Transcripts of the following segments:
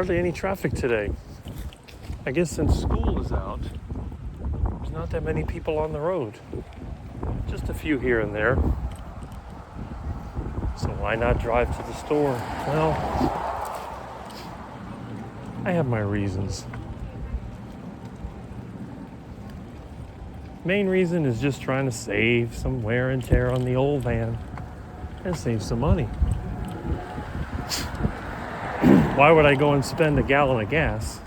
hardly any traffic today. I guess since school is out, there's not that many people on the road. Just a few here and there. So why not drive to the store? Well, I have my reasons. Main reason is just trying to save some wear and tear on the old van and save some money. Why would I go and spend a gallon of gas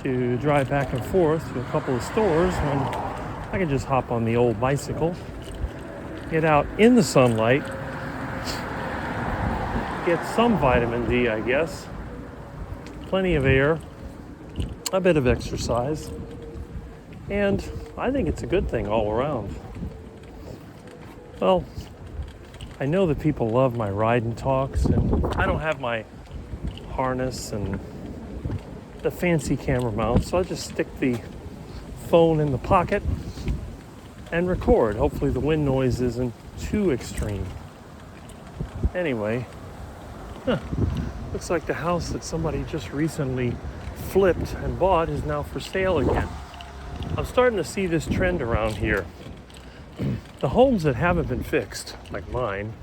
to drive back and forth to a couple of stores when I can just hop on the old bicycle, get out in the sunlight, get some vitamin D, I guess, plenty of air, a bit of exercise, and I think it's a good thing all around. Well, I know that people love my ride and talks, and I don't have my harness and the fancy camera mount, so I just stick the phone in the pocket and record. Hopefully the wind noise isn't too extreme. Anyway, looks like the house that somebody just recently flipped and bought is now for sale again. I'm starting to see this trend around here. The homes that haven't been fixed, like mine,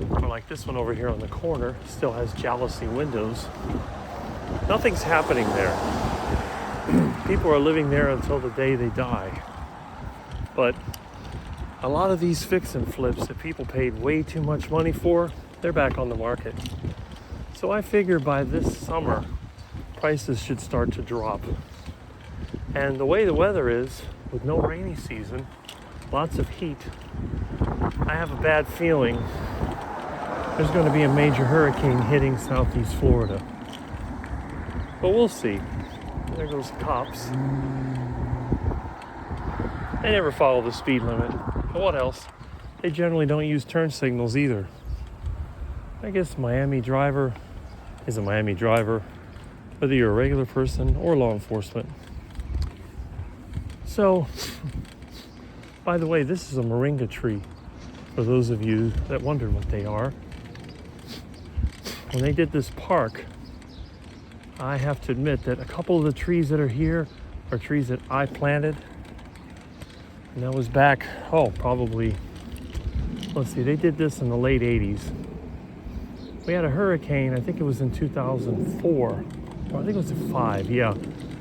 or like this one over here on the corner, still has jalousie windows. Nothing's happening there. People are living there until the day they die. But a lot of these fix and flips that people paid way too much money for, they're back on the market. So I figure by this summer, prices should start to drop. And the way the weather is, with no rainy season, lots of heat, I have a bad feeling there's going to be a major hurricane hitting southeast Florida. But we'll see. There goes the cops. They never follow the speed limit. But what else? They generally don't use turn signals either. I guess Miami driver is a Miami driver, whether you're a regular person or law enforcement. So, by the way, this is a moringa tree, for those of you that wondered what they are. When they did this park, I have to admit that a couple of the trees that are here are trees that I planted. And that was back, probably, they did this in the late 80s. We had a hurricane, I think it was in 2004. Or I think it was 5, yeah.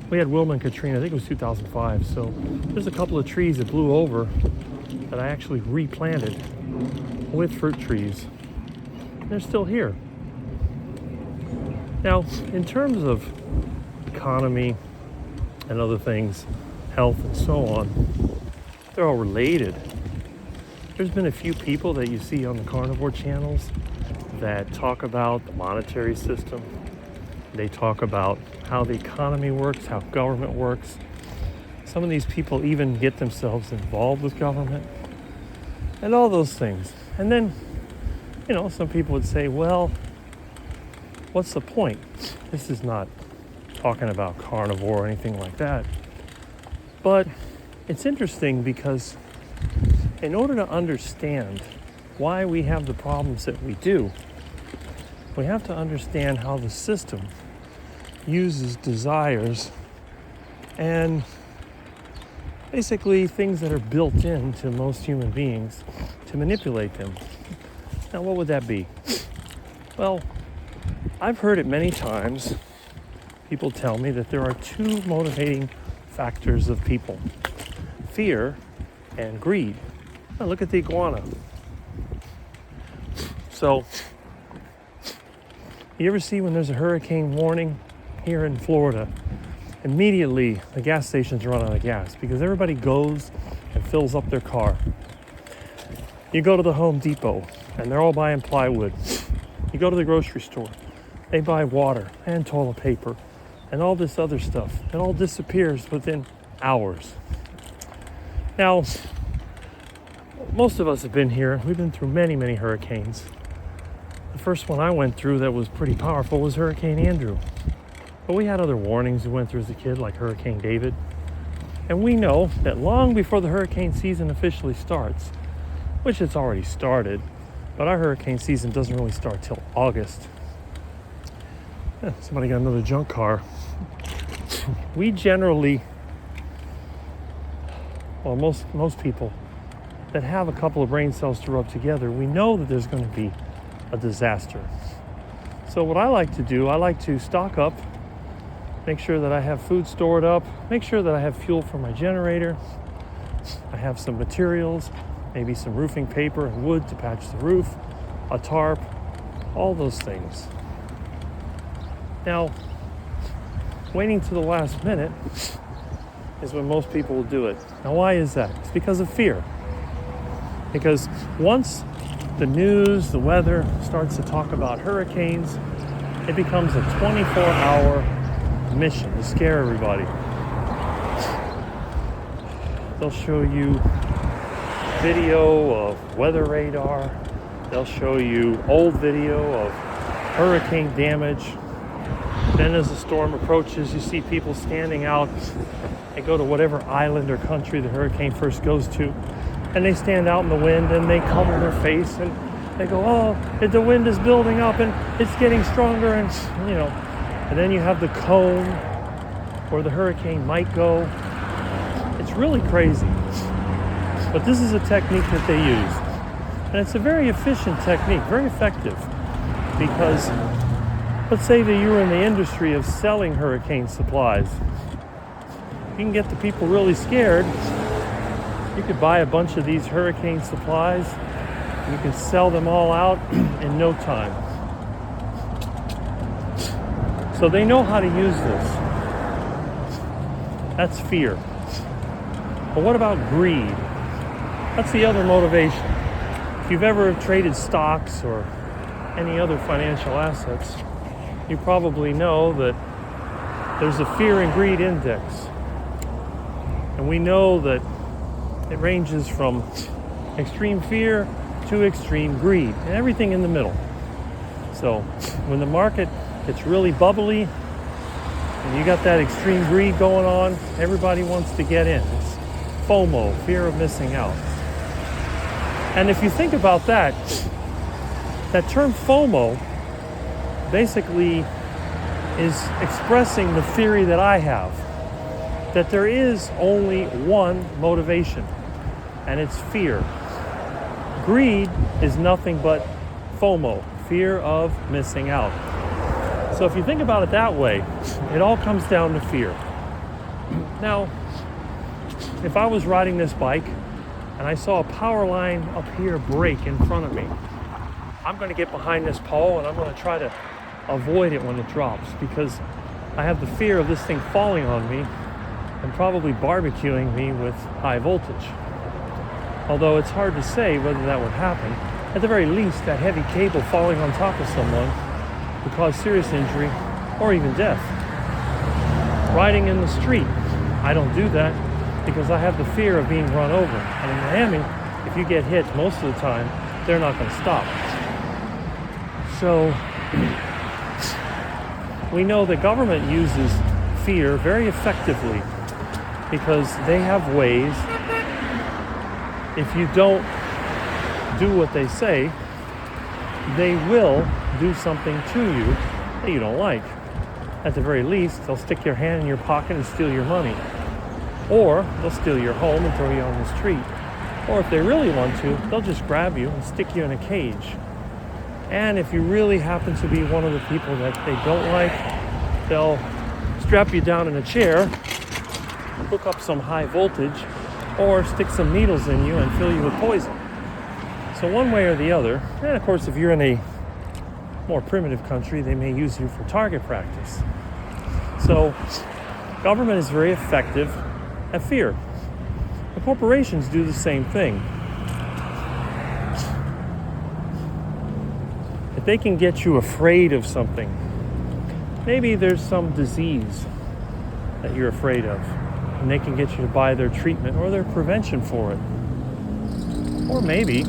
We had Wilma and Katrina, I think it was 2005. So there's a couple of trees that blew over that I actually replanted with fruit trees. They're still here. Now, in terms of economy and other things, health and so on, they're all related. There's been a few people that you see on the carnivore channels that talk about the monetary system. They talk about how the economy works, how government works. Some of these people even get themselves involved with government and all those things. And then, some people would say, well, what's the point? This is not talking about carnivore or anything like that. But it's interesting because in order to understand why we have the problems that we do, we have to understand how the system uses desires and basically things that are built into most human beings to manipulate them. Now, what would that be? Well, I've heard it many times. People tell me that there are two motivating factors of people: fear and greed. Now, look at the iguana. So, you ever see when there's a hurricane warning here in Florida, immediately the gas stations run out of gas because everybody goes and fills up their car. You go to the Home Depot and they're all buying plywood. You go to the grocery store, they buy water and toilet paper and all this other stuff. It all disappears within hours. Now, most of us have been here. We've been through many, many hurricanes. The first one I went through that was pretty powerful was Hurricane Andrew. But we had other warnings we went through as a kid, like Hurricane David. And we know that long before the hurricane season officially starts, which it's already started, but our hurricane season doesn't really start till August. Somebody got another junk car. We generally, well, most people that have a couple of brain cells to rub together, we know that there's going to be a disaster. So what I like to do, I like to stock up, make sure that I have food stored up, make sure that I have fuel for my generator, I have some materials, maybe some roofing paper and wood to patch the roof, a tarp, all those things. Now, waiting to the last minute is when most people will do it. Now, why is that? It's because of fear. Because once the news, the weather starts to talk about hurricanes, it becomes a 24-hour mission to scare everybody. They'll show you video of weather radar. They'll show you old video of hurricane damage. Then as the storm approaches, you see people standing out. They go to whatever island or country the hurricane first goes to, and they stand out in the wind and they cover their face and they go, oh, the wind is building up and it's getting stronger, and and then you have the cone where the hurricane might go. It's really crazy. But this is a technique that they use. And it's a very efficient technique, very effective, because let's say that you were in the industry of selling hurricane supplies. You can get the people really scared. You could buy a bunch of these hurricane supplies. You can sell them all out in no time. So they know how to use this. That's fear. But what about greed? That's the other motivation. If you've ever traded stocks or any other financial assets, you probably know that there's a fear and greed index. And we know that it ranges from extreme fear to extreme greed, and everything in the middle. So when the market gets really bubbly and you got that extreme greed going on, everybody wants to get in. It's FOMO, fear of missing out. And if you think about that term FOMO basically is expressing the theory that I have, that there is only one motivation, and it's fear. Greed is nothing but FOMO, fear of missing out. So if you think about it that way, it all comes down to fear. Now, if I was riding this bike and I saw a power line up here break in front of me, I'm going to get behind this pole and I'm going to try to avoid it when it drops, because I have the fear of this thing falling on me and probably barbecuing me with high voltage. Although it's hard to say whether that would happen. At the very least, that heavy cable falling on top of someone would cause serious injury or even death. Riding in the street, I don't do that because I have the fear of being run over. And in Miami, if you get hit, most of the time, they're not going to stop. So we know the government uses fear very effectively because they have ways, if you don't do what they say, they will do something to you that you don't like. At the very least, they'll stick your hand in your pocket and steal your money. Or they'll steal your home and throw you on the street. Or if they really want to, they'll just grab you and stick you in a cage. And if you really happen to be one of the people that they don't like, they'll strap you down in a chair, hook up some high voltage, or stick some needles in you and fill you with poison. So one way or the other, and of course if you're in a more primitive country, they may use you for target practice. So government is very effective at fear. The corporations do the same thing. If they can get you afraid of something, maybe there's some disease that you're afraid of, and they can get you to buy their treatment or their prevention for it. Or maybe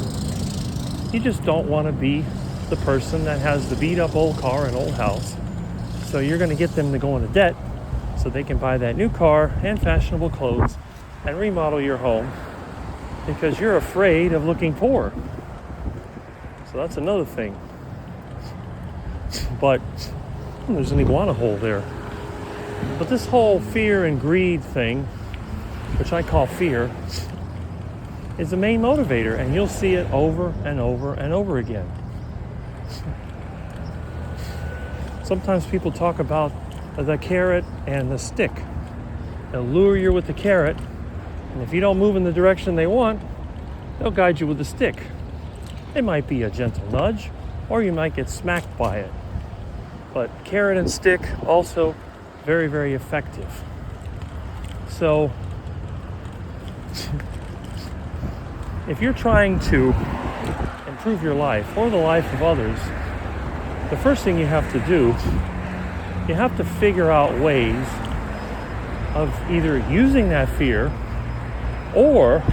you just don't want to be the person that has the beat up old car and old house. So you're going to get them to go into debt so they can buy that new car and fashionable clothes and remodel your home because you're afraid of looking poor. So that's another thing. But There's an iguana hole there. But this whole fear and greed thing, which I call fear, is the main motivator, and you'll see it over and over and over again. Sometimes people talk about the carrot and the stick. They'll lure you with the carrot, and if you don't move in the direction they want, they'll guide you with the stick. It might be a gentle nudge, or you might get smacked by it. But carrot and stick also very, very effective. So if you're trying to improve your life or the life of others, the first thing you have to do, you have to figure out ways of either using that fear or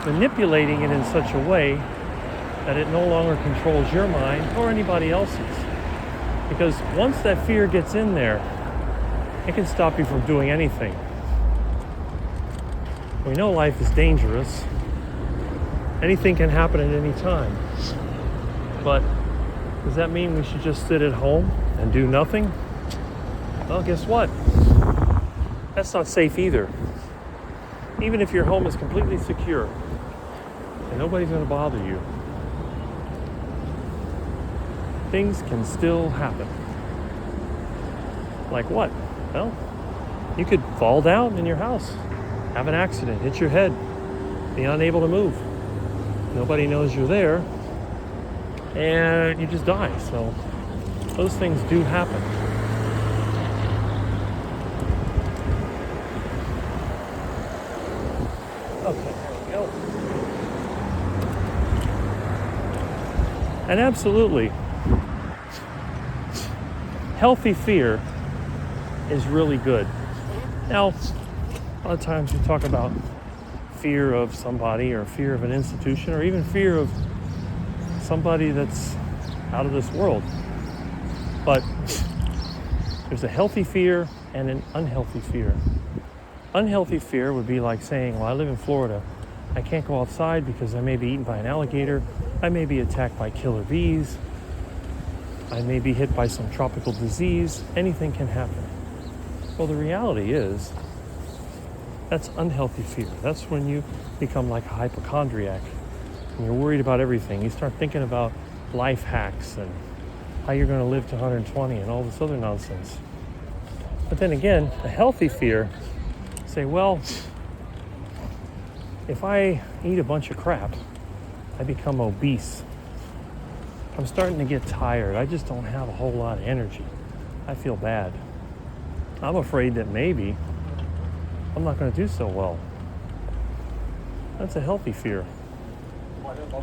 manipulating it in such a way that it no longer controls your mind or anybody else's. Because once that fear gets in there, it can stop you from doing anything. We know life is dangerous. Anything can happen at any time. But does that mean we should just sit at home and do nothing? Well, guess what? That's not safe either. Even if your home is completely secure and nobody's going to bother you, things can still happen. Like what? Well, you could fall down in your house, have an accident, hit your head, be unable to move. Nobody knows you're there, and you just die. So those things do happen. Okay, there we go. And absolutely, healthy fear is really good. Now, a lot of times we talk about fear of somebody or fear of an institution or even fear of somebody that's out of this world. But there's a healthy fear and an unhealthy fear. Unhealthy fear would be like saying, well, I live in Florida. I can't go outside because I may be eaten by an alligator. I may be attacked by killer bees. I may be hit by some tropical disease. Anything can happen. Well, the reality is, that's unhealthy fear. That's when you become like a hypochondriac and you're worried about everything. You start thinking about life hacks and how you're going to live to 120 and all this other nonsense. But then again, a healthy fear, say, well, if I eat a bunch of crap, I become obese. I'm starting to get tired. I just don't have a whole lot of energy. I feel bad. I'm afraid that maybe I'm not going to do so well. That's a healthy fear.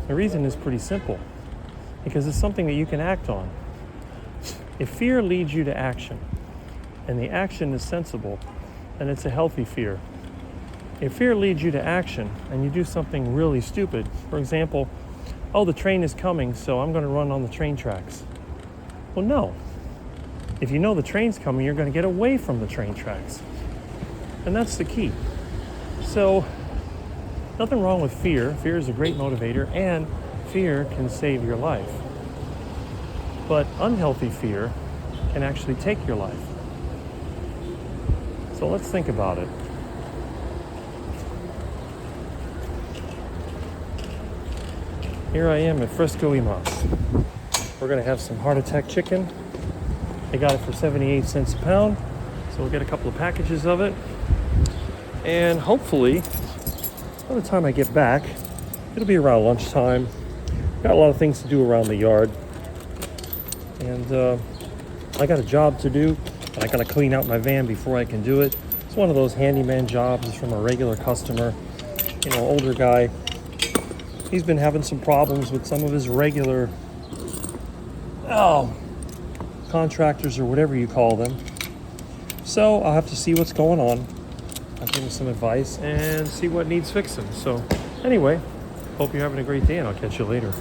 The reason is pretty simple, because it's something that you can act on. If fear leads you to action, and the action is sensible, then it's a healthy fear. If fear leads you to action, and you do something really stupid, for example, oh, the train is coming, so I'm going to run on the train tracks. Well, no. If you know the train's coming, you're going to get away from the train tracks. And that's the key. So, nothing wrong with fear. Fear is a great motivator, and fear can save your life. But unhealthy fear can actually take your life. So let's think about it. Here I am at Fresco. We're going to have some heart attack chicken. They got it for 78 cents a pound. So we'll get a couple of packages of it. And hopefully, by the time I get back, it'll be around lunchtime. Got a lot of things to do around the yard. And I got a job to do. And I got to clean out my van before I can do it. It's one of those handyman jobs. It's from a regular customer, older guy. He's been having some problems with some of his regular contractors or whatever you call them. So I'll have to see what's going on. I'll give him some advice and see what needs fixing. So anyway, hope you're having a great day, and I'll catch you later.